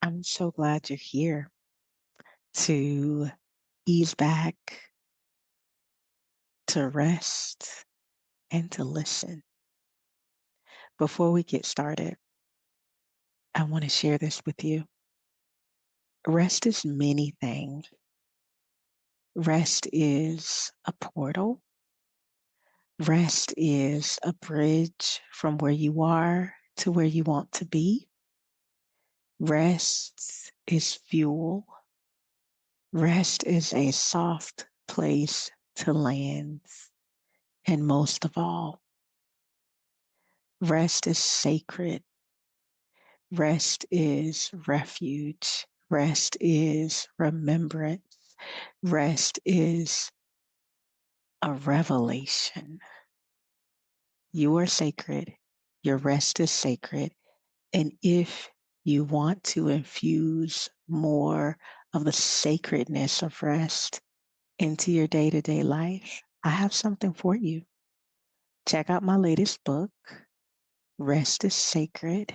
I'm so glad you're here to ease back, to rest, and to listen. Before we get started, I want to share this with you. Rest is many things. Rest is a portal. Rest is a bridge from where you are to where you want to be. Rest is fuel. Rest is a soft place to land. And most of all, rest is sacred. Rest is refuge. Rest is remembrance. Rest is a revelation. You are sacred. Your rest is sacred. And if you want to infuse more of the sacredness of rest into your day to day life, I have something for you. Check out my latest book, Rest is Sacred,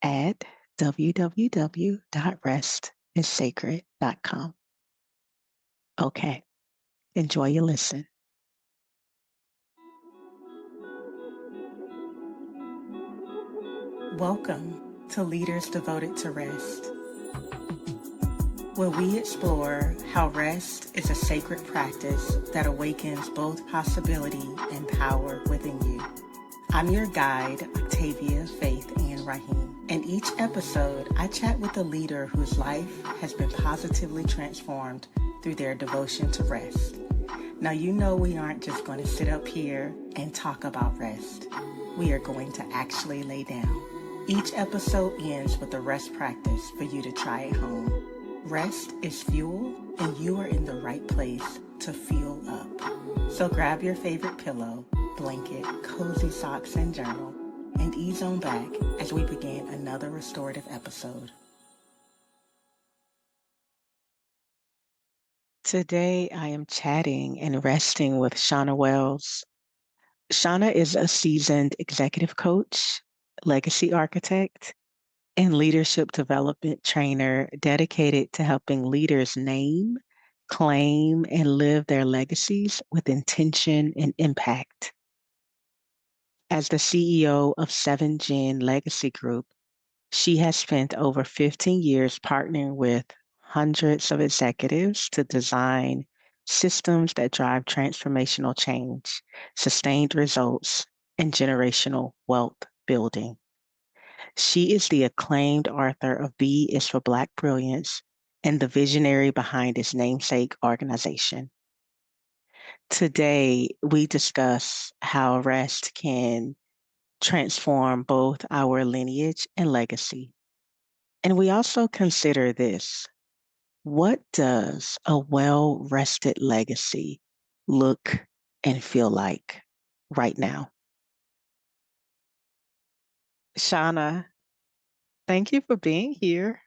at www.restisacred.com. Okay, enjoy your listen. Welcome to Leaders Devoted to Rest, where we explore how rest is a sacred practice that awakens both possibility and power within you. I'm your guide, Octavia, Faith, and Raheem. In each episode, I chat with a leader whose life has been positively transformed through their devotion to rest. Now, you know we aren't just going to sit up here and talk about rest. We are going to actually lay down. Each episode ends with a rest practice for you to try at home. Rest is fuel, and you are in the right place to fuel up. So grab your favorite pillow, blanket, cozy socks, and journal, and ease on back as we begin another restorative episode. Today, I am chatting and resting with Shawna Wells. Shawna is a seasoned executive coach, legacy architect, and leadership development trainer dedicated to helping leaders name, claim, and live their legacies with intention and impact. As the CEO of 7 Gen Legacy Group, she has spent over 15 years partnering with hundreds of executives to design systems that drive transformational change, sustained results, and generational wealth building. She is the acclaimed author of B is for Black Brilliance and the visionary behind its namesake organization. Today, we discuss how rest can transform both our lineage and legacy. And we also consider this: what does a well rested legacy look and feel like right now? Shauna, thank you for being here.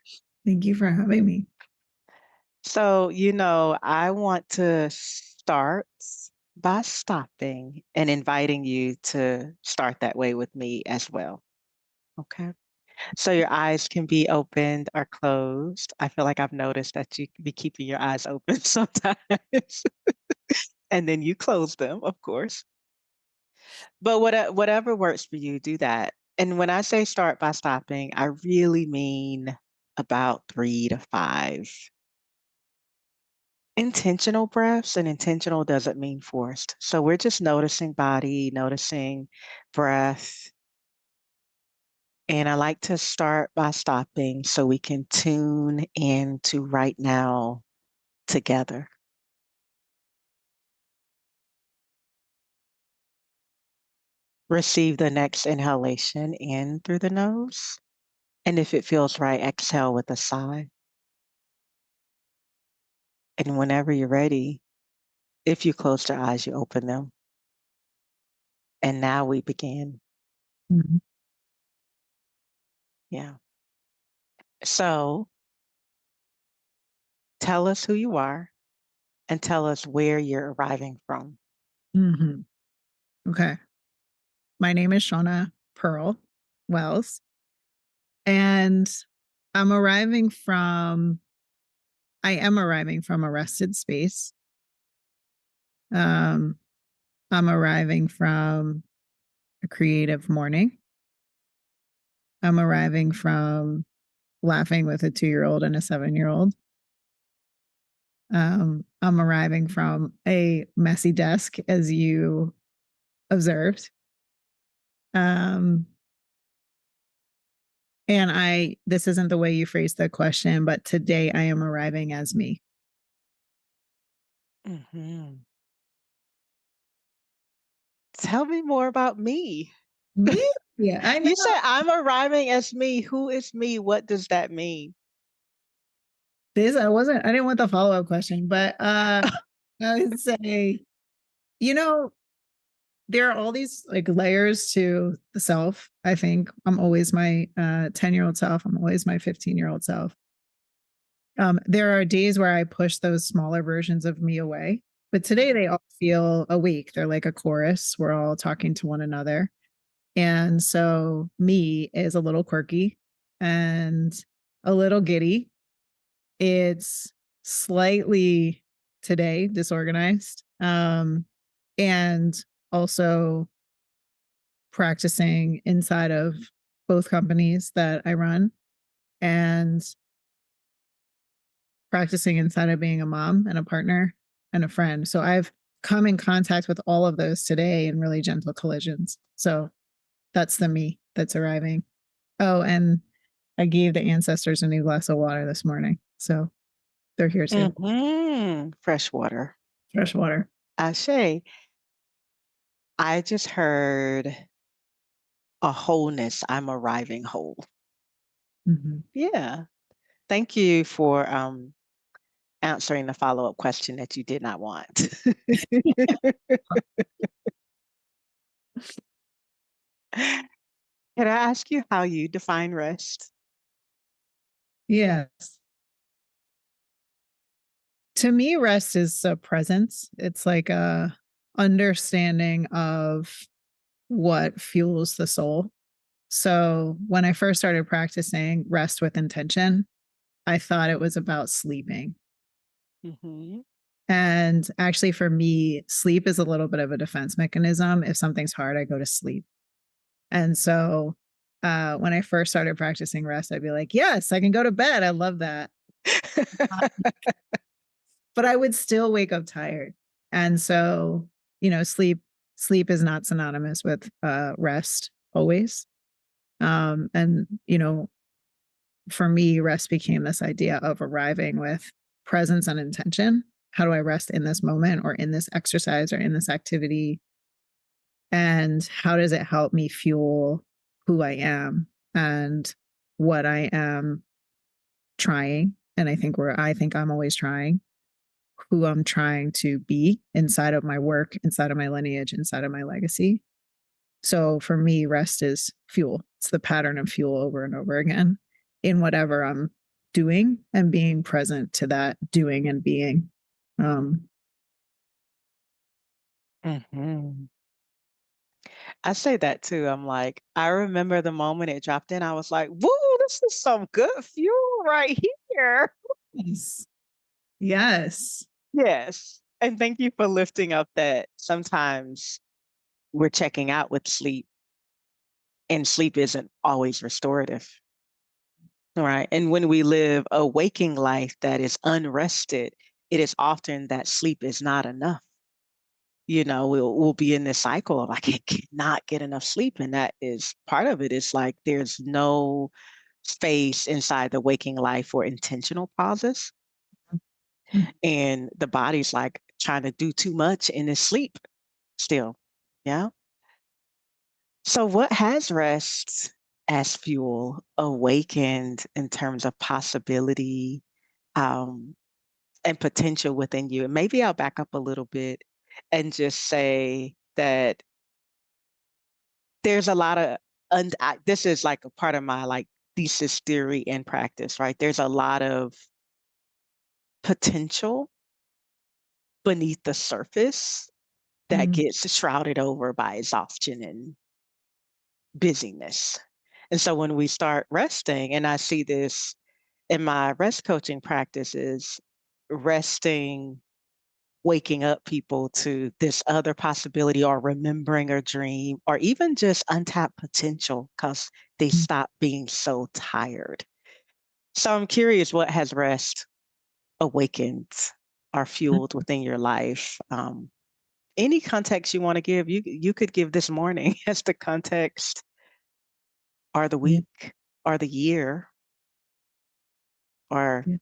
Thank you for having me. So, I want to start by stopping and inviting you to start that way with me as well. Okay. So your eyes can be opened or closed. I feel like I've noticed that you can be keeping your eyes open sometimes, and then you close them, of course. But whatever works for you, do that. And when I say start by stopping, I really mean about 3 to 5 intentional breaths, and intentional doesn't mean forced. So we're just noticing body, noticing breath. And I like to start by stopping so we can tune into right now together. Receive the next inhalation in through the nose. And if it feels right, exhale with a sigh. And whenever you're ready, if you closed your eyes, you open them. And now we begin. Mhm. Yeah. So tell us who you are and tell us where you're arriving from. Mhm. Okay. My name is Shawna Wells, and I'm arriving from I am arriving from a rested space. Um, I'm arriving from a creative morning. I'm arriving from laughing with a 2-year-old and a 7-year-old. I'm arriving from a messy desk, as you observed. Um, and this isn't the way you phrased the question, but today I am arriving as me. Mhm. Tell me more about me. Me? Yeah, I know. You said I'm arriving as me. Who is me? What does that mean? I didn't want the follow-up question, but I would say, you know, there are all these like layers to the self. I think I'm always my 10-year-old self. I'm always my 15-year-old self. There are days where I push those smaller versions of me away, but today they all feel awake. They're like a chorus. We're all talking to one another. And so me is a little quirky and a little giddy. It's slightly today disorganized. And also practicing inside of both companies that I run and practicing inside of being a mom and a partner and a friend. So I've come in contact with all of those today in really gentle collisions. So that's the me that's arriving. Oh, and I gave the ancestors a new glass of water this morning. So they're here too. Fresh water. Fresh water. Ashe. I just heard a wholeness. I'm arriving whole. Mhm. Yeah. Thank you for answering the follow-up question that you did not want. Can I ask you how you define rest? Yes. To me, rest is a presence. It's like a understanding of what fuels the soul. So when I first started practicing rest with intention, I thought it was about sleeping. Mhm. And actually, for me, sleep is a little bit of a defense mechanism. If something's hard, I go to sleep. And so when I first started practicing rest, I'd be like, yes, I can go to bed. I love that. But I would still wake up tired. And so, sleep is not synonymous with rest always. And, for me, rest became this idea of arriving with presence and intention. How do I rest in this moment or in this exercise or in this activity? And how does it help me fuel who I am and what I am trying? And I think I'm always trying who I'm trying to be inside of my work, inside of my lineage, inside of my legacy. So for me, rest is fuel. It's the pattern of fuel over and over again in whatever I'm doing and being present to that doing and being. Um, Mhm. I say that too. I'm like, I remember the moment it dropped in, I was like, "Woo, this is some good fuel right here." yes. Yes. Yes. And thank you for lifting up that sometimes we're checking out with sleep and sleep isn't always restorative. Right. And when we live a waking life that is unrested, it is often that sleep is not enough. We'll be in this cycle of I cannot get enough sleep. And that is part of it. It's like there's no space inside the waking life for intentional pauses. And the body's like trying to do too much in its sleep still. Yeah. So what has rest as fuel awakened in terms of possibility um, and potential within you? And maybe I'll back up a little bit and just say that there's a lot of, this is like a part of my like thesis theory and practice, right? There's a lot of potential beneath the surface that Mm, gets shrouded over by exhaustion and busyness. And so when we start resting, and I see this in my rest coaching practice is resting, waking up people to this other possibility or remembering a dream or even just untapped potential because they Mm. stop being so tired. So I'm curious, what has rest awakened or fueled within your life? Any context you want to give, you could give this morning as the context, or the Yeah, week, or the year, or yeah.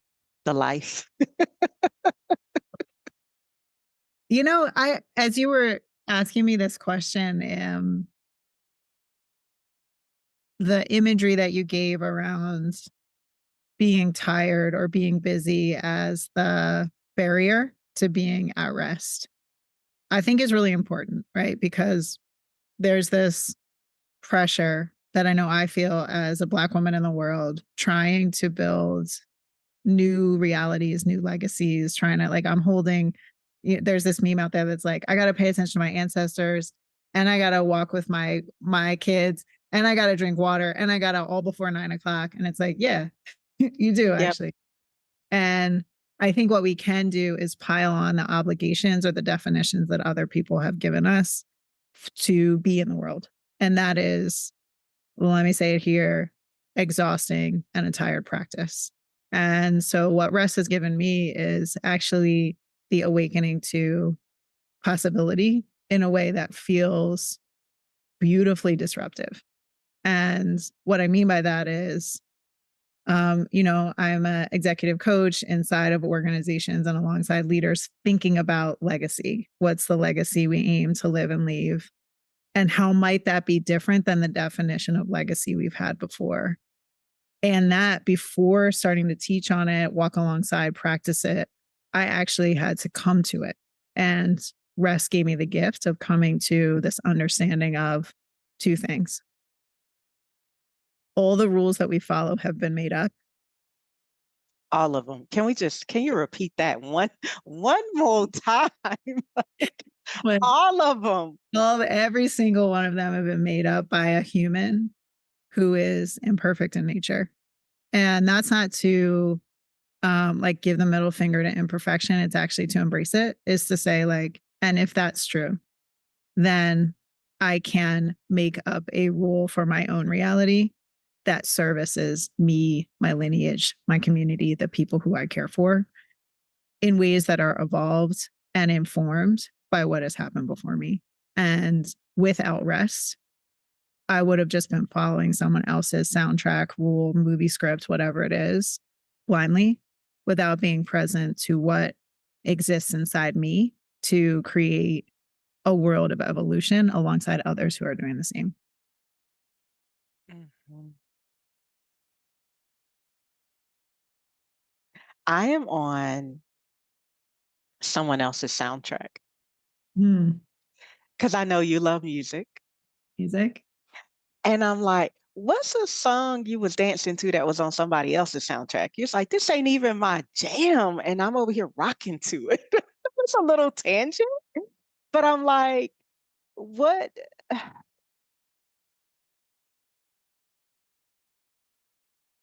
the life. I as you were asking me this question, the imagery that you gave around being tired or being busy as the barrier to being at rest, I think is really important, right? Because there's this pressure that I know I feel as a Black woman in the world trying to build new realities, new legacies, trying to like, I'm holding, there's this meme out there that's like, I got to pay attention to my ancestors and I got to walk with my kids and I got to drink water and I got to all before 9 o'clock. And it's like, yeah, you do Yep. actually. And I think what we can do is pile on the obligations or the definitions that other people have given us to be in the world. And that is, well, let me say it here, exhausting and a tired practice. And so, what rest has given me is actually the awakening to possibility in a way that feels beautifully disruptive. And what I mean by that is, I'm an executive coach inside of organizations and alongside leaders thinking about legacy. What's the legacy we aim to live and leave? And how might that be different than the definition of legacy we've had before? And that before starting to teach on it, walk alongside, practice it, I actually had to come to it. And rest gave me the gift of coming to this understanding of two things. All the rules that we follow have been made up. All of them. Can you repeat that one more time? But All of them. every single one of them have been made up by a human who is imperfect in nature. And that's not to like give the middle finger to imperfection. It's actually to embrace it, is to say, like, and if that's true, then I can make up a rule for my own reality that services me, my lineage, my community, the people who I care for in ways that are evolved and informed by what has happened before me. And without rest, I would have just been following someone else's soundtrack, rule, movie script, whatever it is, blindly, without being present to what exists inside me to create a world of evolution alongside others who are doing the same. Mhm. I am on someone else's soundtrack Hmm. because I know you love music. Music. And I'm like, what's a song you was dancing to that was on somebody else's soundtrack? You're like, this ain't even my jam. And I'm over here rocking to it. It's a little tangent, but I'm like, what?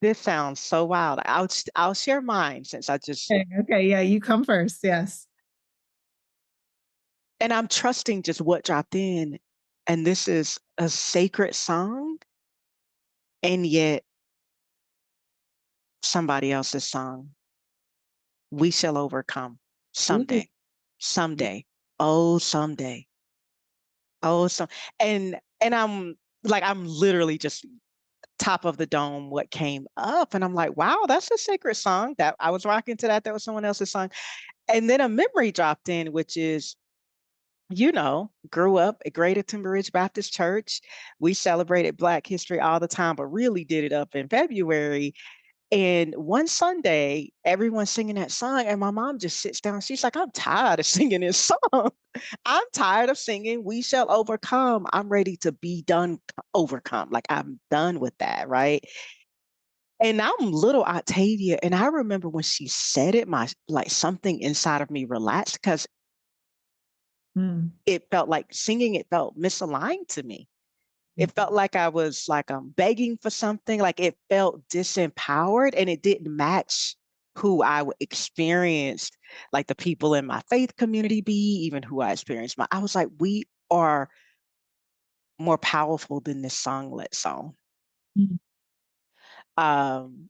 This sounds so wild. I'll share mine since I just, Okay. Yeah. You come first. Yes. and I'm trusting just what dropped in. And this is a sacred song, and yet somebody else's song. We shall overcome Ooh. someday, someday, oh, someday, oh, so, and I'm literally just top of the dome what came up, and I'm like, wow, that's a sacred song that I was rocking to that. That was someone else's song, and then a memory dropped in, which is, grew up at Greater Timber Ridge Baptist Church. We celebrated Black History all the time, but really did it up in February. And one Sunday, everyone's singing that song, and my mom just sits down. She's like, I'm tired of singing this song. I'm tired of singing We Shall Overcome. I'm ready to be done, overcome. Like, I'm done with that, right? And I'm little Octavia. And I remember when she said it, my like something inside of me relaxed because Hmm. it felt like singing, it felt misaligned to me. It felt like I was like begging for something. Like it felt disempowered, and it didn't match who I experienced, like the people in my faith community be, even who I experienced. I was like, we are more powerful than this songlet song. Mhm. And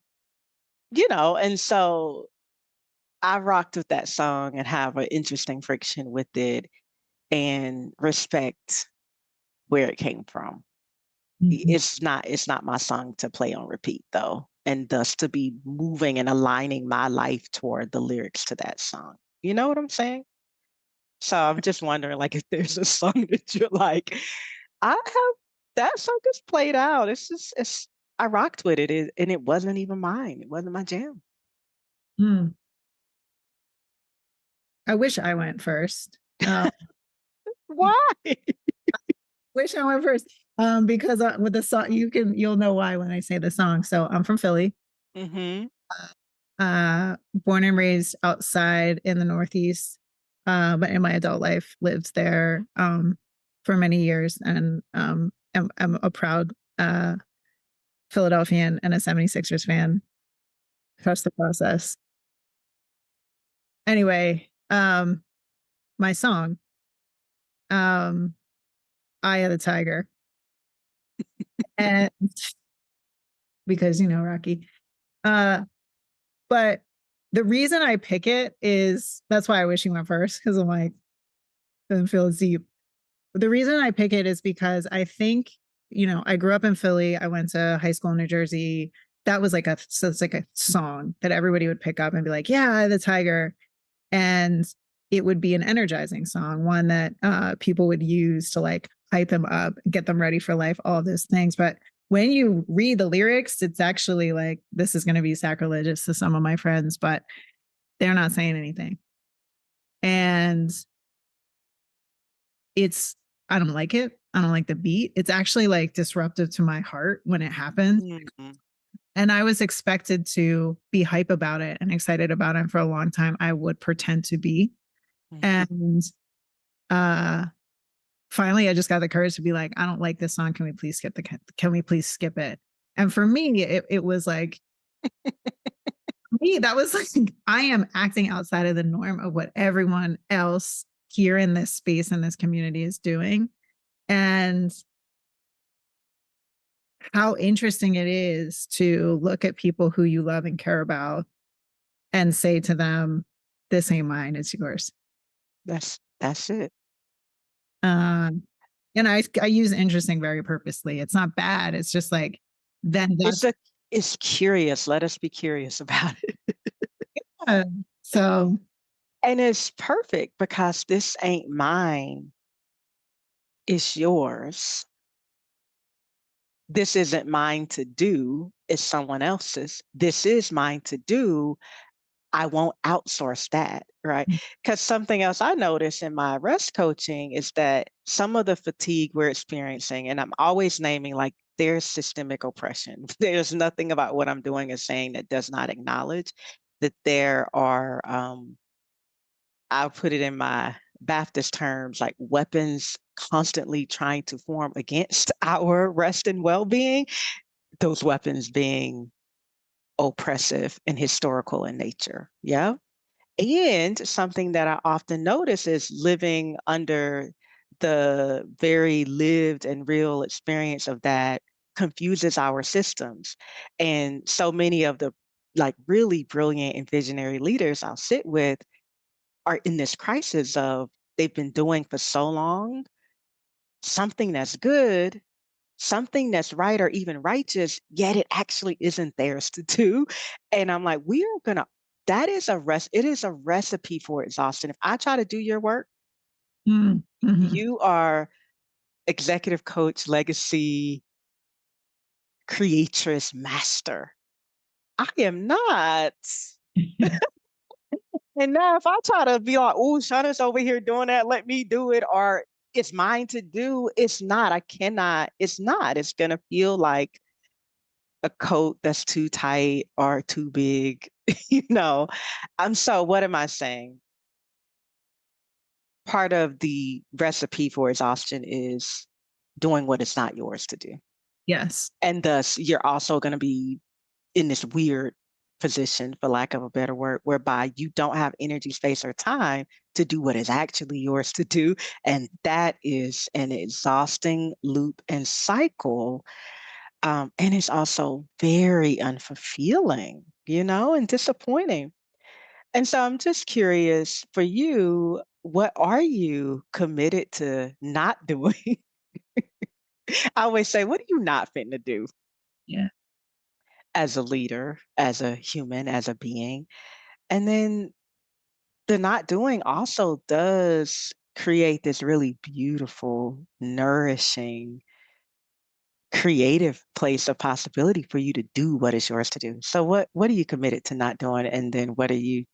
so I rocked with that song and have an interesting friction with it and respect where it came from. Mhm. It's not my song to play on repeat though, and thus to be moving and aligning my life toward the lyrics to that song. You know what I'm saying? So I'm just wondering, like, if there's a song that you're like, I have that song is played out. It's I rocked with it, and it wasn't even mine. It wasn't my jam. Mm. I wish I went first. Why? Wish I went first. Because with the song, you'll know why when I say the song. So I'm from Philly. Mm-hmm. Born and raised outside in the Northeast, but in my adult life lived there for many years, and I'm a proud Philadelphian and a 76ers fan. Trust the process. Anyway, my song, "Eye of the Tiger," and because Rocky. Uh, but the reason I pick it is that's why I wish you went first, because I'm like, doesn't feel as deep. The reason I pick it is because I think, I grew up in Philly. I went to high school in New Jersey. That was so it's like a song that everybody would pick up and be like, yeah, the Tiger. And it would be an energizing song, one that people would use to like hype them up, get them ready for life, all those things. But when you read the lyrics, it's actually like, this is going to be sacrilegious to some of my friends, but they're not saying anything. And I don't like it. I don't like the beat. It's actually like disruptive to my heart when it happens. Mm-hmm. And I was expected to be hype about it and excited about it for a long time. I would pretend to be. Mm-hmm. And finally I just got the courage to be like, I don't like this song. Can we please skip it? And for me, it was like me, that was like, I am acting outside of the norm of what everyone else here in this space in this community is doing. And how interesting it is to look at people who you love and care about and say to them, this ain't mine, it's yours. That's it. Um, and I use interesting very purposely. It's not bad. It's just like, then that's It's curious. Let us be curious about it. so. And it's perfect because this ain't mine, it's yours. This isn't mine to do, it's someone else's. This is mine to do. I won't outsource that, right? Because something else I notice in my rest coaching is that some of the fatigue we're experiencing, and I'm always naming like there's systemic oppression. There's nothing about what I'm doing is saying that does not acknowledge that there are, I'll put it in my Baptist terms, like weapons constantly trying to form against our rest and well being, those weapons being oppressive and historical in nature. Yeah. And something that I often notice is living under the very lived and real experience of that confuses our systems. And so many of the like really brilliant and visionary leaders I'll sit with are in this crisis of they've been doing for so long something that's good, something that's right or even righteous, yet it actually isn't theirs to do. And I'm like, we are gonna, it is a recipe for exhaustion. If I try to do your work, Mm-hmm. you are executive coach, legacy, creatress, master. I am not. And now if I try to be like, oh, Shawna's over here doing that, let me do it, or it's mine to do, it's not. I cannot, it's not. It's gonna feel like a coat that's too tight or too big, you know. So what am I saying? Part of the recipe for exhaustion is doing what is not yours to do. Yes. And thus, you're also going to be in this weird position, for lack of a better word, whereby you don't have energy, space, or time to do what is actually yours to do. And that is an exhausting loop and cycle. And it's also very unfulfilling, and disappointing. And so I'm just curious for you, what are you committed to not doing? I always say, what are you not fitting to do Yeah. as a leader, as a human, as a being? And then the not doing also does create this really beautiful, nourishing, creative place of possibility for you to do what is yours to do. So what are you committed to not doing? And then what are you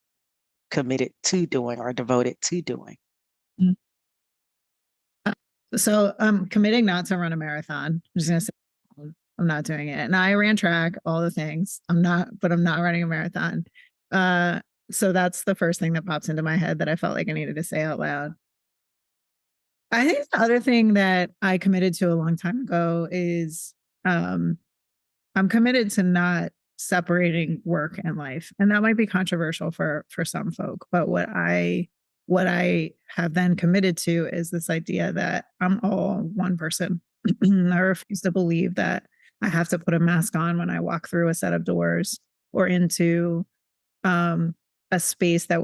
committed to doing or devoted to doing? Mm. So I'm committing not to run a marathon. I'm just gonna say I'm not doing it. And I ran track, all the things. I'm not running a marathon. So that's the first thing that pops into my head that I felt like I needed to say out loud. I think the other thing that I committed to a long time ago is um, I'm committed to not separating work and life. And that might be controversial for some folk, but what I have then committed to is this idea that I'm all one person. I refuse to believe that I have to put a mask on when I walk through a set of doors or into um, a space that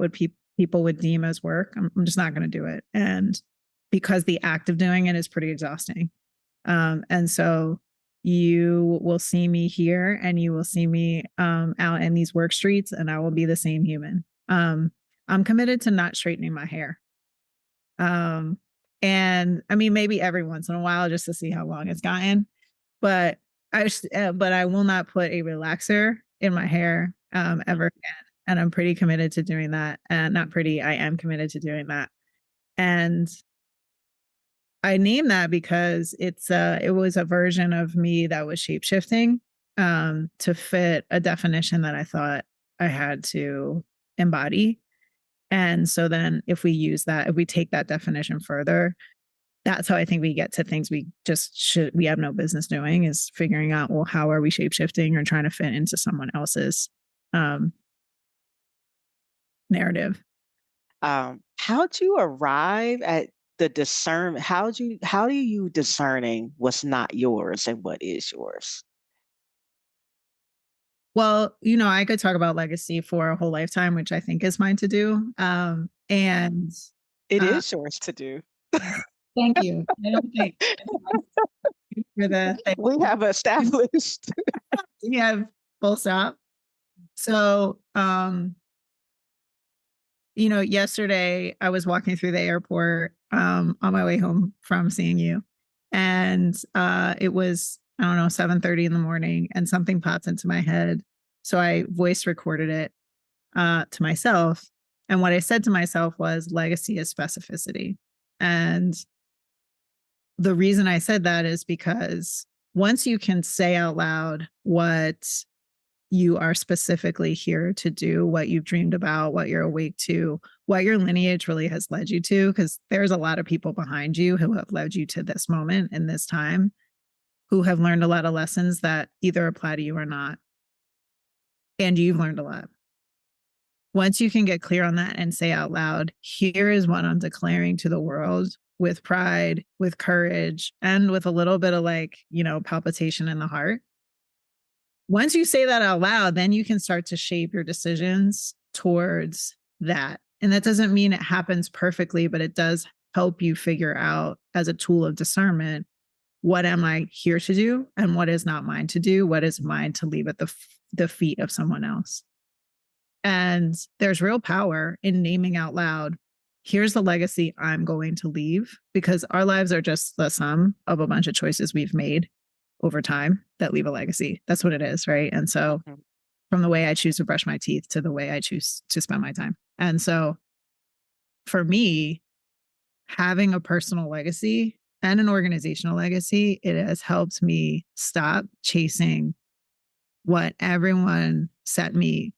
people would deem as work. I'm just not going to do it. And because the act of doing it is pretty exhausting. And so you will see me here and you will see me out in these work streets, and I will be the same human. I'm committed to not straightening my hair. And I mean, maybe every once in a while just to see how long it's gotten, but but I will not put a relaxer in my hair ever again. And I'm pretty committed to doing that. And not pretty, I am committed to doing that. And I named that because it was a version of me that was shape-shifting to fit a definition that I thought I had to embody. And so then if we take that definition further, that's how I think we get to things we have no business doing, is figuring out, well, how are we shape-shifting or trying to fit into someone else's narrative. How'd you arrive at the discern? How are you discerning what's not yours and what is yours? Well, I could talk about legacy for a whole lifetime, which I think is mine to do. And It uh, is yours to do. thank you. I don't think for the thing. We have established. We have full stop. So, yesterday I was walking through the airport on my way home from seeing you, and it was, I don't know, 7:30 in the morning, and something popped into my head. So I voice recorded it to myself. And what I said to myself was, legacy is specificity. And the reason I said that is because once you can say out loud what you are specifically here to do, what you've dreamed about, what you're awake to, what your lineage really has led you to, because there's a lot of people behind you who have led you to this moment in this time, who have learned a lot of lessons that either apply to you or not. And you've learned a lot. Once you can get clear on that and say out loud, here is what I'm declaring to the world, with pride, with courage, and with a little bit of palpitation in the heart. Once you say that out loud, then you can start to shape your decisions towards that. And that doesn't mean it happens perfectly, but it does help you figure out, as a tool of discernment, what am I here to do and what is not mine to do? What is mine to leave at the feet of someone else? And there's real power in naming out loud, here's the legacy I'm going to leave, because our lives are just the sum of a bunch of choices we've made over time that leave a legacy. That's what it is, right? And so from the way I choose to brush my teeth to the way I choose to spend my time. And so for me, having a personal legacy and an organizational legacy, it has helped me stop chasing what everyone set me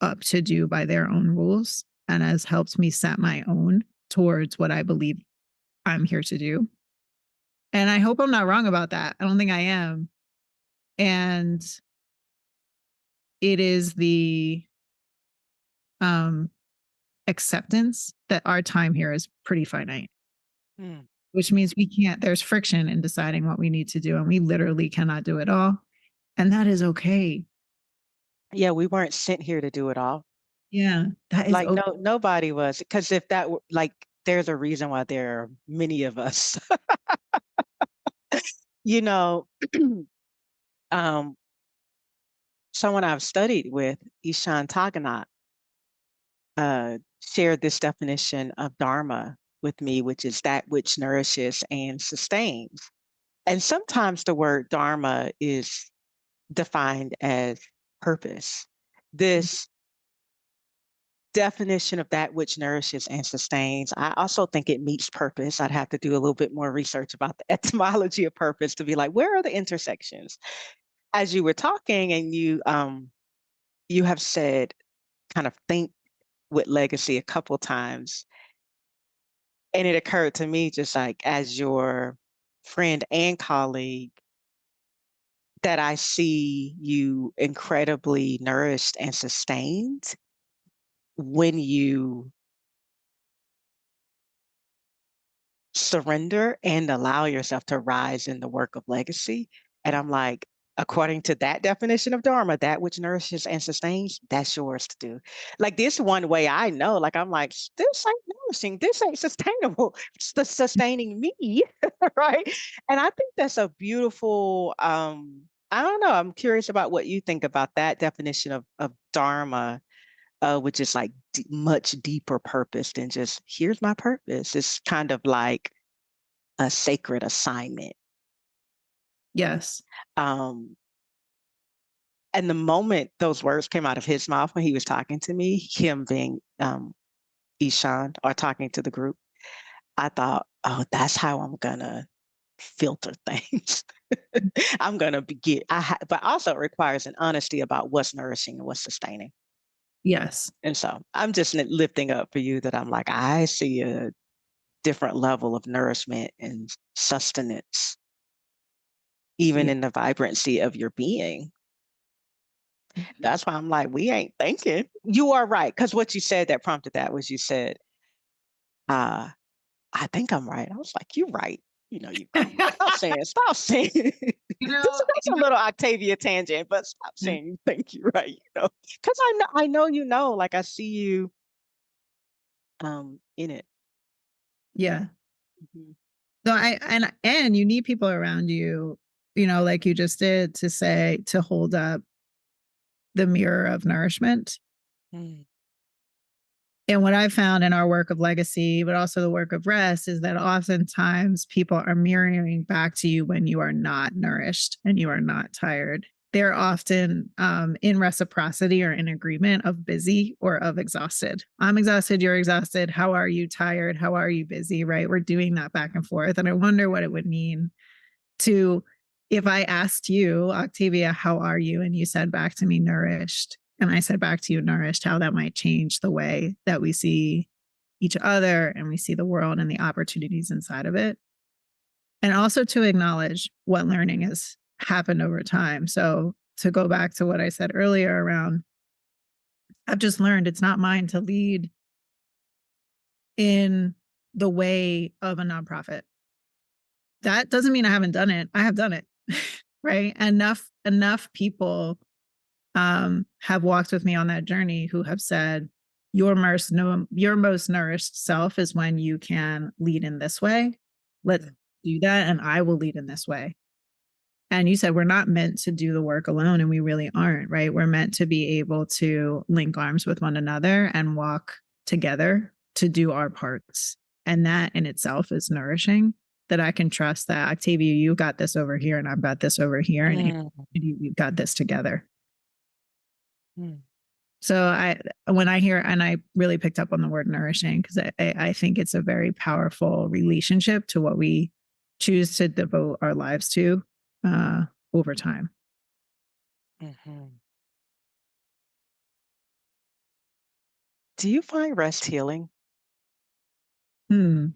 up to do by their own rules, and has helped me set my own towards what I believe I'm here to do. And I hope I'm not wrong about that. I don't think I am. And it is the um acceptance that our time here is pretty finite, Mm. which means we can't, there's friction in deciding what we need to do, and we literally cannot do it all. And that is okay. Yeah, we weren't sent here to do it all. Yeah, that is Like okay. nobody was, because if that were like, there's a reason why there are many of us. You know, um, someone I've studied with, Ishan Taganat, shared this definition of dharma with me, which is that which nourishes and sustains. And sometimes the word dharma is defined as purpose. This definition of that which nourishes and sustains, I also think it meets purpose. I'd have to do a little bit more research about the etymology of purpose to be like, where are the intersections? As you were talking, and you have said kind of think with legacy a couple times, and it occurred to me, just like as your friend and colleague, that I see you incredibly nourished and sustained when you surrender and allow yourself to rise in the work of legacy. And I'm like, according to that definition of dharma, that which nourishes and sustains, that's yours to do. Like this one way I know, like I'm like, this ain't nourishing, this ain't sustainable, it's the sustaining me, right? And I think that's a beautiful, I don't know, I'm curious about what you think about that definition of dharma, which is like much deeper purpose than just here's my purpose. It's kind of like a sacred assignment. Yes. Um, and the moment those words came out of his mouth when he was talking to me, him being Ishan or talking to the group, I thought, oh, that's how I'm gonna filter things. I'm gonna get, but also it requires an honesty about what's nourishing and what's sustaining. Yes. And so I'm just lifting up for you that I'm like, I see a different level of nourishment and sustenance, even Yeah. in the vibrancy of your being. That's why I'm like, we ain't thinking. You are right. Because what you said that prompted that was you said, uh, I think I'm right. I was like, you're right. You know, you're right. Stop saying, stop saying. You That's a little Octavia tangent, but stop saying you think you're right, you know. Because I know you know, like I see you in it. yeah. Mhm. So and you need people around you, like you just did, to say, to hold up the mirror of nourishment. Mm. And what I've found in our work of legacy, but also the work of rest, is that oftentimes people are mirroring back to you when you are not nourished and you are not tired. They're often in reciprocity or in agreement of busy or of exhausted. I'm exhausted, you're exhausted. How are you tired? How are you busy? Right? We're doing that back and forth. And I wonder what it would mean to, if I asked you, Octavia, how are you? And you said back to me, nourished. And I said back to you, nourished, how that might change the way that we see each other and we see the world and the opportunities inside of it. And also to acknowledge what learning has happened over time. So to go back to what I said earlier around, I've just learned it's not mine to lead in the way of a nonprofit. That doesn't mean I haven't done it. I have done it. Right. Enough people have walked with me on that journey who have said, your most nourished self is when you can lead in this way. Let's do that. And I will lead in this way. And you said we're not meant to do the work alone, and we really aren't, right? We're meant to be able to link arms with one another and walk together to do our parts. And that in itself is nourishing, that I can trust that, Octavia, you got this over here and I've got this over here, and we've got this together. Mm. So when I hear, and I really picked up on the word nourishing, because I think it's a very powerful relationship to what we choose to devote our lives to over time. Mm-hmm. Do you find rest healing? Hmm.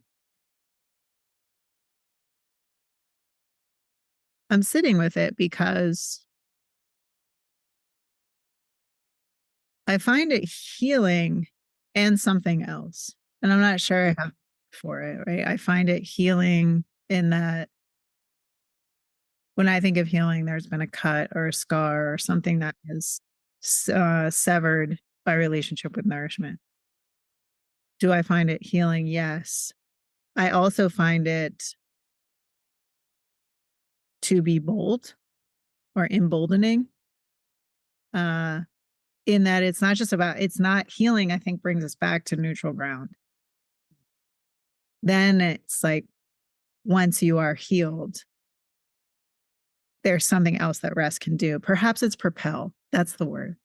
I'm sitting with it because I find it healing and something else. And I'm not sure I have for it, right? I find it healing in that when I think of healing, there's been a cut or a scar or something that is severed by relationship with nourishment. Do I find it healing? Yes. I also find it to be bold or emboldening, uh, in that it's not just about, it's not healing, I think brings us back to neutral ground. Then it's like, once you are healed, there's something else that rest can do. Perhaps it's propel. That's the word.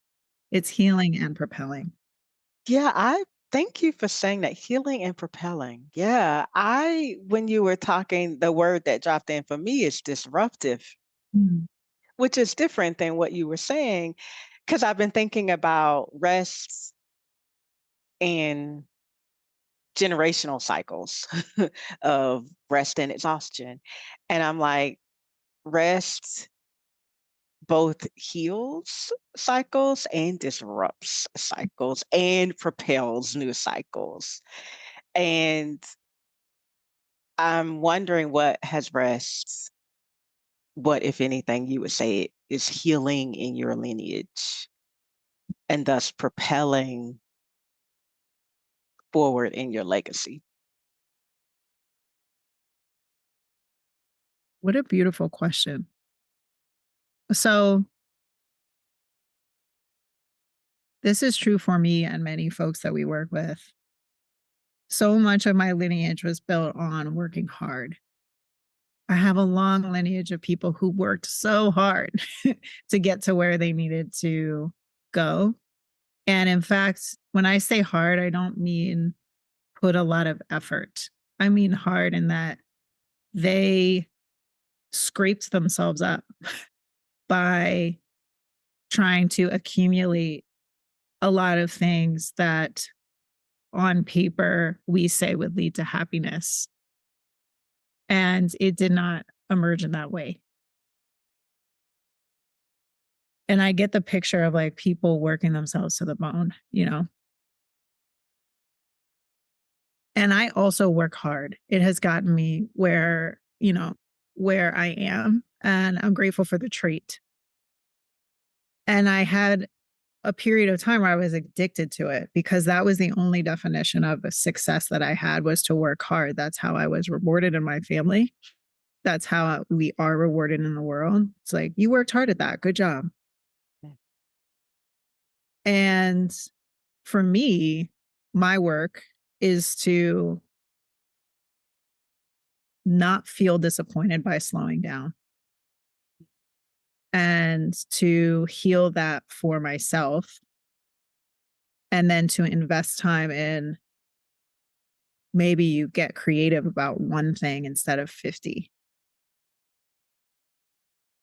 It's healing and propelling. Yeah, I thank you for saying that, healing and propelling. Yeah, when you were talking, the word that dropped in for me is disruptive, Mm. which is different than what you were saying, because I've been thinking about rest and generational cycles of rest and exhaustion. And I'm like, rest both heals cycles and disrupts cycles and propels new cycles. And I'm wondering what, if anything, you would say is healing in your lineage and thus propelling forward in your legacy. What a beautiful question. So, this is true for me and many folks that we work with. So much of my lineage was built on working hard. I have a long lineage of people who worked so hard to get to where they needed to go. And in fact, when I say hard, I don't mean put a lot of effort. I mean hard in that they scraped themselves up by trying to accumulate a lot of things that on paper we say would lead to happiness. And it did not emerge in that way. And I get the picture of like people working themselves to the bone, you know? And I also work hard. It has gotten me where, where I am. And I'm grateful for the trait. And I had a period of time where I was addicted to it because that was the only definition of a success that I had was to work hard. That's how I was rewarded in my family. That's how we are rewarded in the world. It's like, you worked hard at that. Good job. Mm. And for me, my work is to not feel disappointed by slowing down and to heal that for myself and then to invest time in maybe you get creative about one thing instead of 50.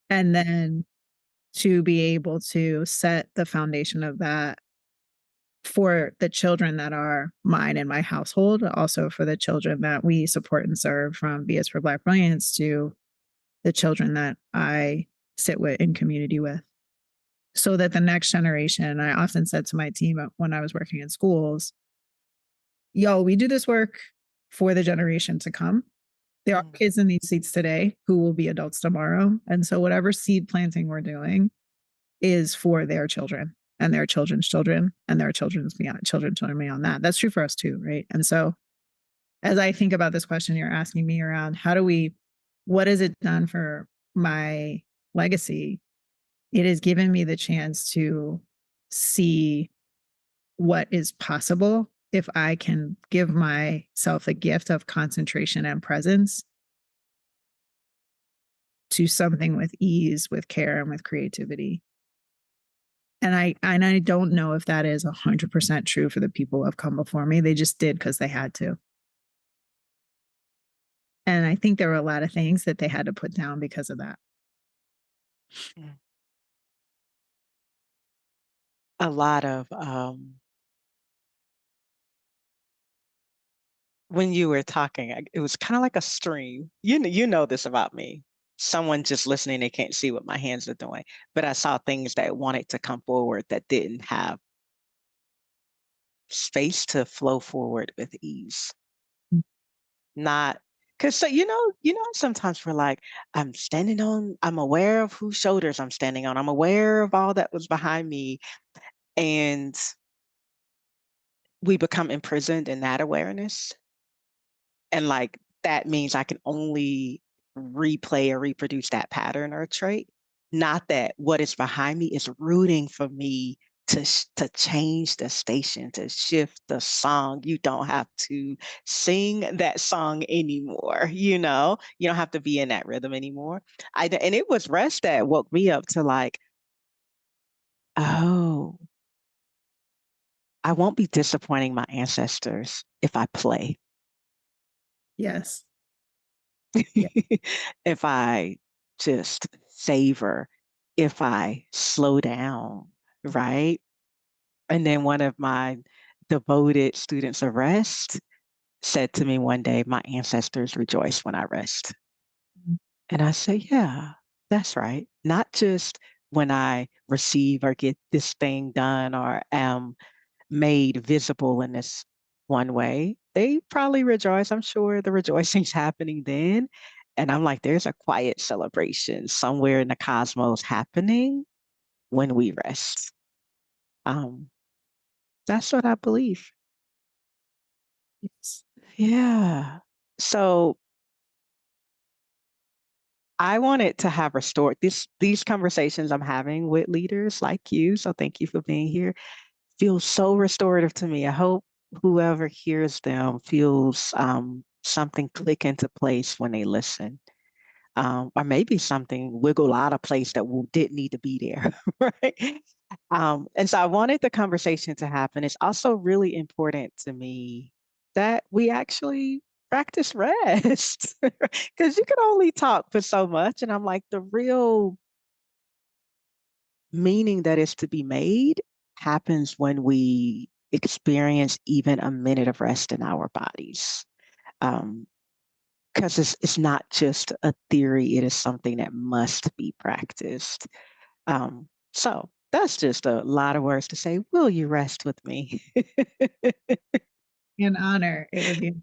And then to be able to set the foundation of that for the children that are mine and my household, also for the children that we support and serve from BS for Black Brilliance to the children that I sit with in community with. So that the next generation, I often said to my team when I was working in schools, yo, we do this work for the generation to come. There are Mm. kids in these seats today who will be adults tomorrow. And so whatever seed planting we're doing is for their children and their children's children and their children's children beyond that. That's true for us too, right? And so as I think about this question you're asking me around what has it done for my legacy? It has given me the chance to see what is possible if I can give myself the gift of concentration and presence to something with ease, with care, and with creativity. And I don't know if that is 100% true for the people who have come before me. They just did because they had to. And I think there were a lot of things that they had to put down because of that. Mm. A lot of when you were talking, it was kind of like a stream. You know this about me. someone just listening, they can't see what my hands are doing, but I saw things that wanted to come forward that didn't have space to flow forward with ease. Mm. Not because so sometimes we're like, I'm aware of whose shoulders I'm standing on. I'm aware of all that was behind me. And we become imprisoned in that awareness. And like that means I can only replay or reproduce that pattern or trait. Not that what is behind me is rooting for me to change the station, to shift the song. You don't have to sing that song anymore. You don't have to be in that rhythm anymore. And it was rest that woke me up to like, oh, I won't be disappointing my ancestors if I play. Yes. Yeah. If I just savor, if I slow down, right? And then one of my devoted students of rest said to me one day, my ancestors rejoice when I rest. Mm. And I say, yeah, that's right. Not just when I receive or get this thing done or am made visible in this one way. They probably rejoice. I'm sure the rejoicing's happening then. And I'm like, there's a quiet celebration somewhere in the cosmos happening when we rest. Um, that's what I believe. Yes. Yeah. So I wanted to have restored these conversations I'm having with leaders like you. So thank you for being here. Feels so restorative to me. I hope whoever hears them feels something click into place when they listen. Or maybe something wiggle out of place that didn't need to be there, right? And so I wanted the conversation to happen. It's also really important to me that we actually practice rest because you can only talk for so much. And I'm like, the real meaning that is to be made happens when we experience even a minute of rest in our bodies. Because it's not just a theory, it is something that must be practiced. So that's just a lot of words to say. Will you rest with me? An honor. It would be.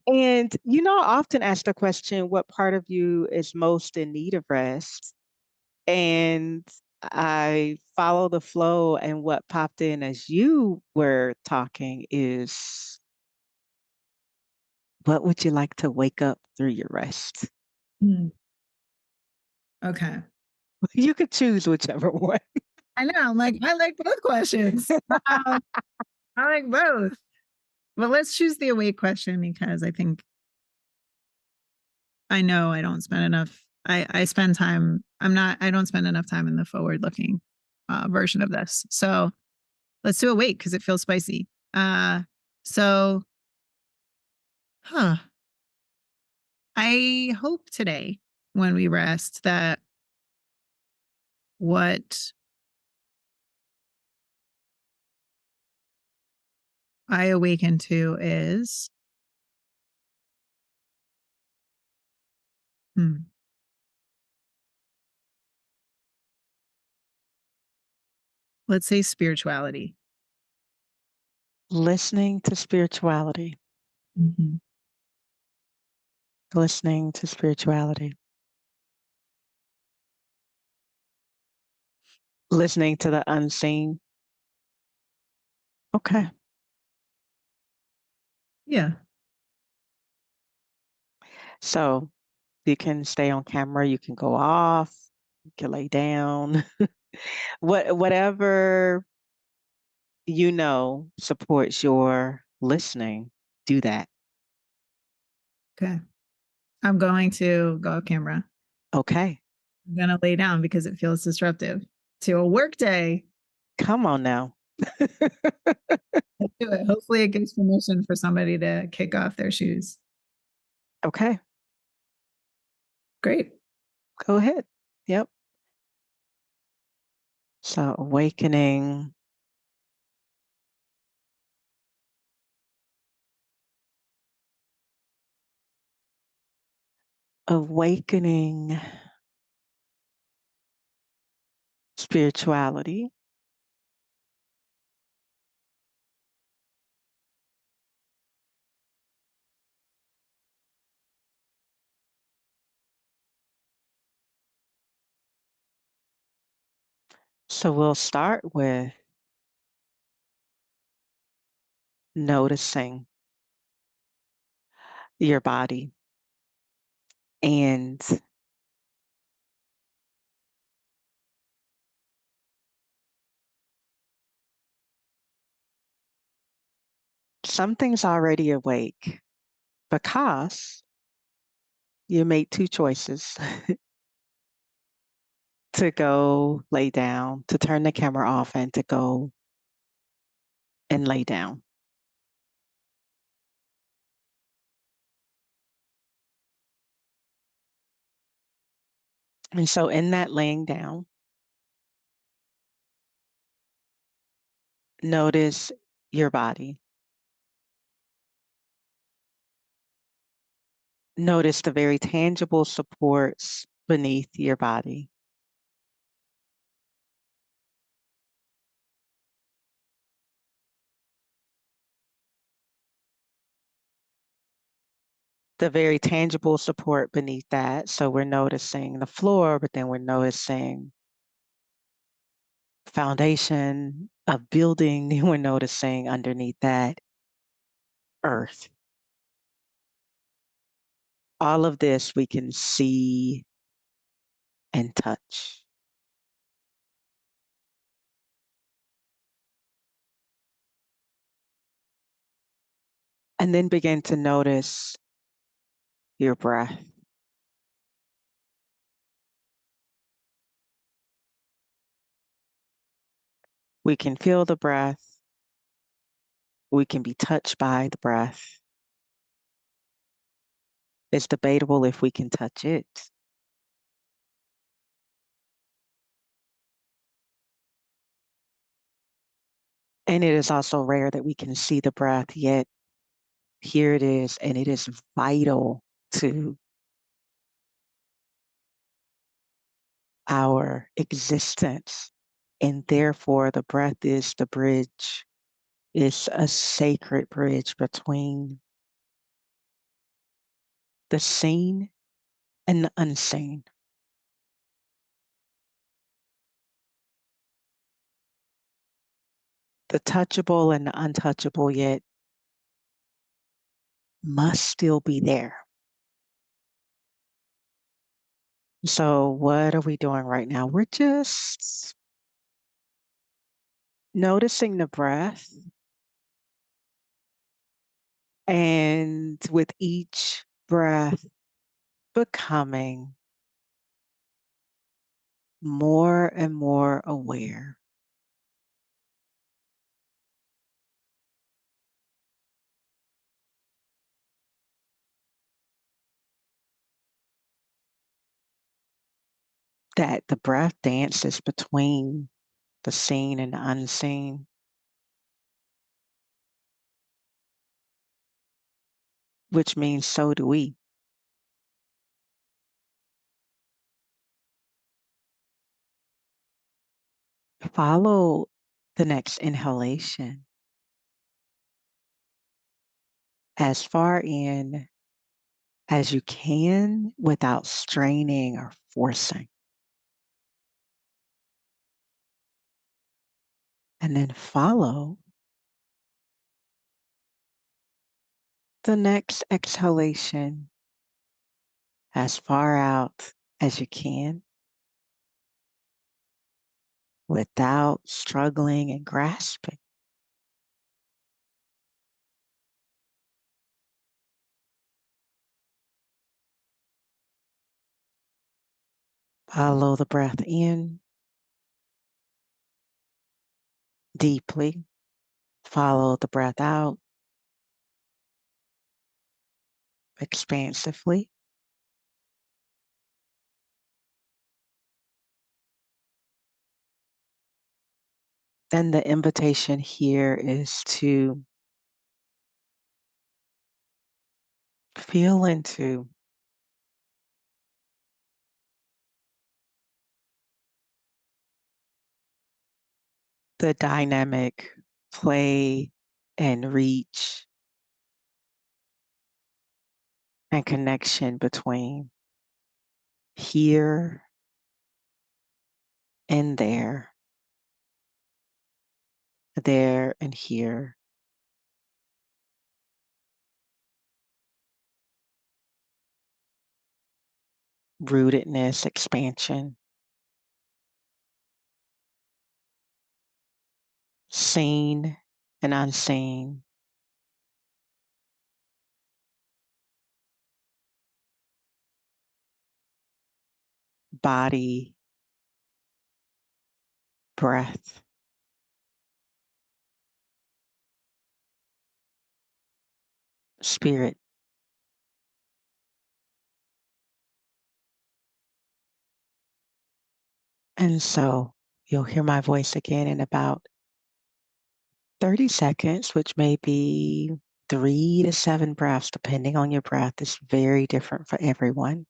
And I often ask the question, what part of you is most in need of rest? And I follow the flow, and what popped in as you were talking is, what would you like to wake up through your rest? Mm. Okay. You could choose whichever one. I know. I like both questions. I like both. But let's choose the awake question because I think I know I don't spend enough. I spend time. I don't spend enough time in the forward looking version of this. So let's do awake because it feels spicy. So, huh. I hope today when we rest that what I awaken to is, hmm, let's say spirituality. Listening to spirituality, Mhm. listening to spirituality, listening to the unseen. Okay. Yeah. So you can stay on camera, you can go off, you can lay down, whatever supports your listening, do that. Okay. I'm going to go off camera. Okay. I'm going to lay down because it feels disruptive to a work day. Come on now. Let's do it. Hopefully, it gives permission for somebody to kick off their shoes. Okay. Great. Go ahead. Yep. So awakening, awakening spirituality. So we'll start with noticing your body and something's already awake because you made two choices to go lay down, to turn the camera off, and to go and lay down. And so, in that laying down, notice your body. Notice the very tangible supports beneath your body. The very tangible support beneath that. So we're noticing the floor, but then we're noticing foundation of building. Then we're noticing underneath that earth. All of this we can see and touch. And then begin to notice your breath. We can feel the breath. We can be touched by the breath. It's debatable if we can touch it. And it is also rare that we can see the breath, yet here it is, and it is vital to our existence. And therefore, the breath is the bridge, it's a sacred bridge between the seen and the unseen. The touchable and the untouchable, yet must still be there. So, what are we doing right now? We're just noticing the breath. And with each breath, becoming more and more aware. That the breath dances between the seen and the unseen. Which means so do we. Follow the next inhalation as far in as you can without straining or forcing. And then follow the next exhalation as far out as you can without struggling and grasping. Follow the breath in deeply. Follow the breath out expansively. Then the invitation here is to feel into the dynamic play and reach and connection between here and there and here. Rootedness, expansion, seen and unseen. Body, breath. Spirit. And so you'll hear my voice again in about 30 seconds, which may be 3 to 7 breaths, depending on your breath. It's very different for everyone.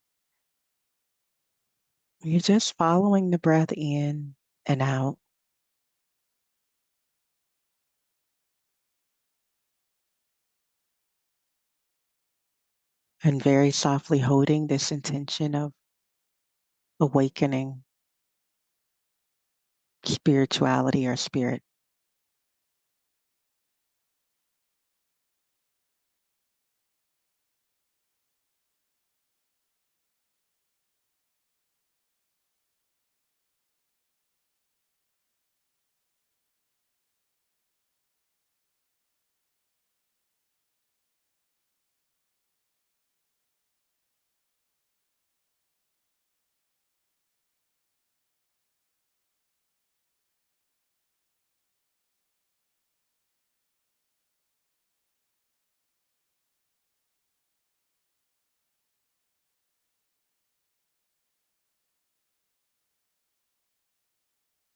You're just following the breath in and out. And very softly holding this intention of awakening spirituality or spirit.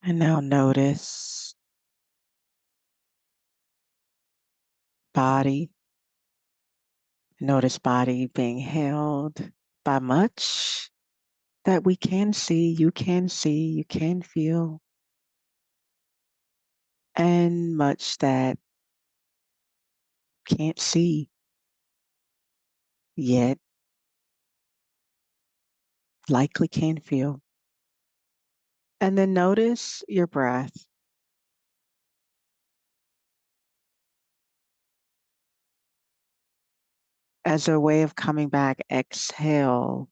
And now notice body. Notice body being held by much that we can see, you can feel, and much that can't see yet, likely can feel. And then notice your breath. As a way of coming back, exhale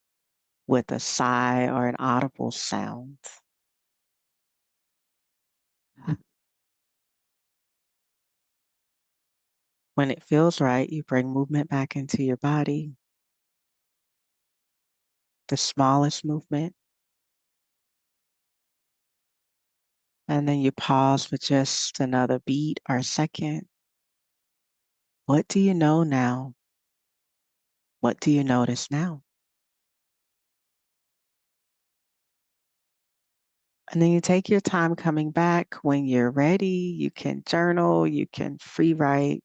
with a sigh or an audible sound. When it feels right, you bring movement back into your body. The smallest movement. And then you pause for just another beat or second. What do you know now? What do you notice now? And then you take your time coming back. When you're ready, you can journal, you can free write,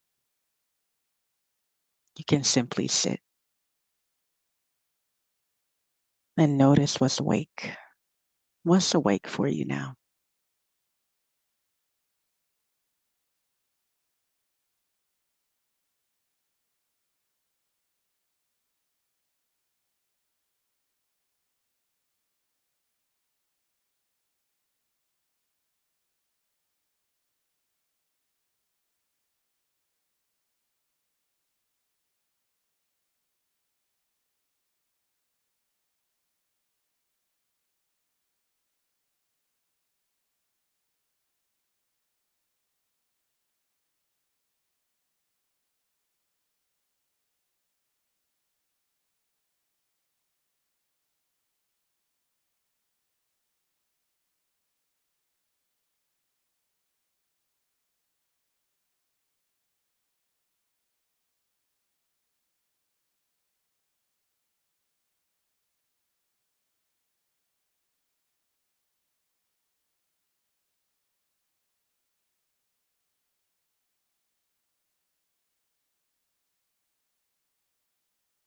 you can simply sit and notice what's awake. What's awake for you now?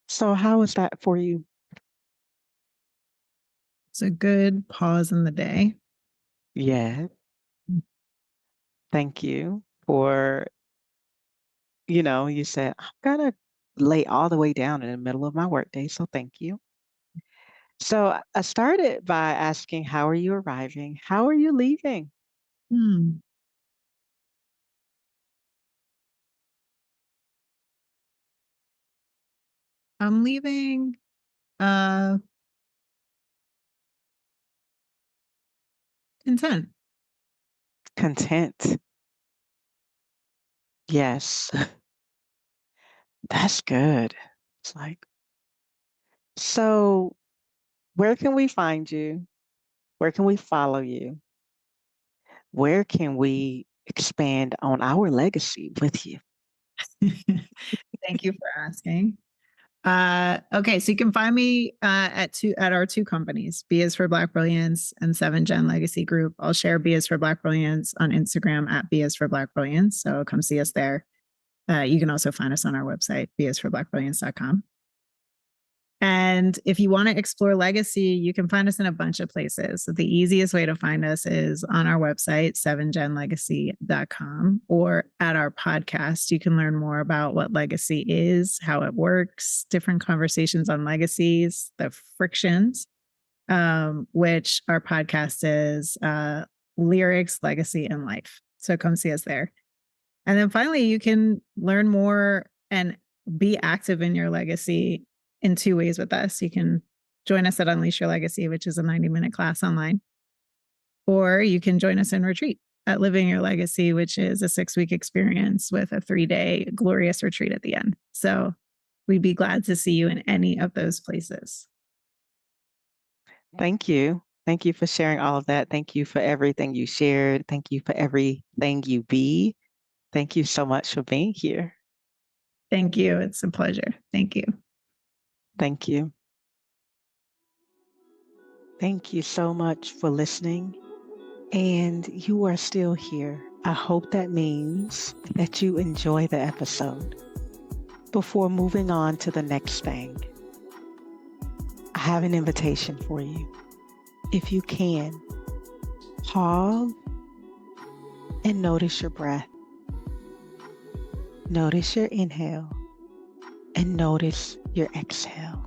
So, how was that for you? It's a good pause in the day. Yeah. Thank you for, you said, I'm going to lay all the way down in the middle of my workday. So thank you. So I started by asking, how are you arriving? How are you leaving? Hmm. I'm leaving content. Content. Yes, that's good. It's like, so where can we find you? Where can we follow you? Where can we expand on our legacy with you? Thank you for asking. Okay, so you can find me at our two companies, B is for Black Brilliance and 7 Gen Legacy Group. I'll share B is for Black Brilliance on Instagram at B is for Black Brilliance. So come see us there. You can also find us on our website, bisforblackbrilliance.com. And if you want to explore legacy, you can find us in a bunch of places. So the easiest way to find us is on our website, 7genlegacy.com, or at our podcast. You can learn more about what legacy is, how it works, different conversations on legacies, the frictions, which our podcast is Lyrics, Legacy, and Life. So come see us there. And then finally, you can learn more and be active in your legacy in 2 ways with us. You can join us at Unleash Your Legacy, which is a 90-minute class online, or you can join us in retreat at Living Your Legacy, which is a 6-week experience with a 3-day glorious retreat at the end. So we'd be glad to see you in any of those places. Thank you. Thank you for sharing all of that. Thank you for everything you shared. Thank you for everything you be. Thank you so much for being here. Thank you. It's a pleasure. Thank you. Thank you. Thank you so much for listening. And you are still here. I hope that means that you enjoy the episode. Before moving on to the next thing, I have an invitation for you. If you can, pause and notice your breath. Notice your inhale and notice your exhale.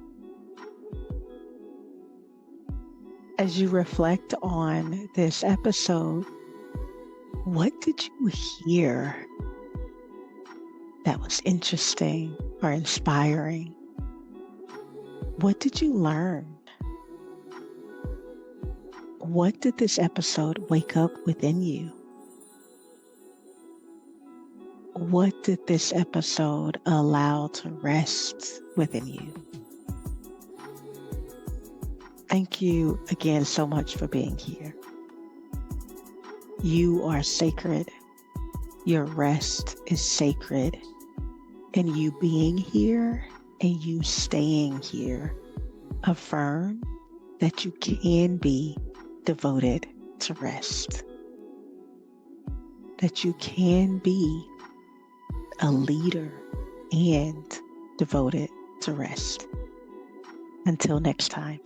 As you reflect on this episode, what did you hear that was interesting or inspiring? What did you learn? What did this episode wake up within you? What did this episode allow to rest within you? Thank you again so much for being here. You are sacred. Your rest is sacred. And you being here and you staying here affirm that you can be devoted to rest. That you can be a leader and devoted to rest. Until next time.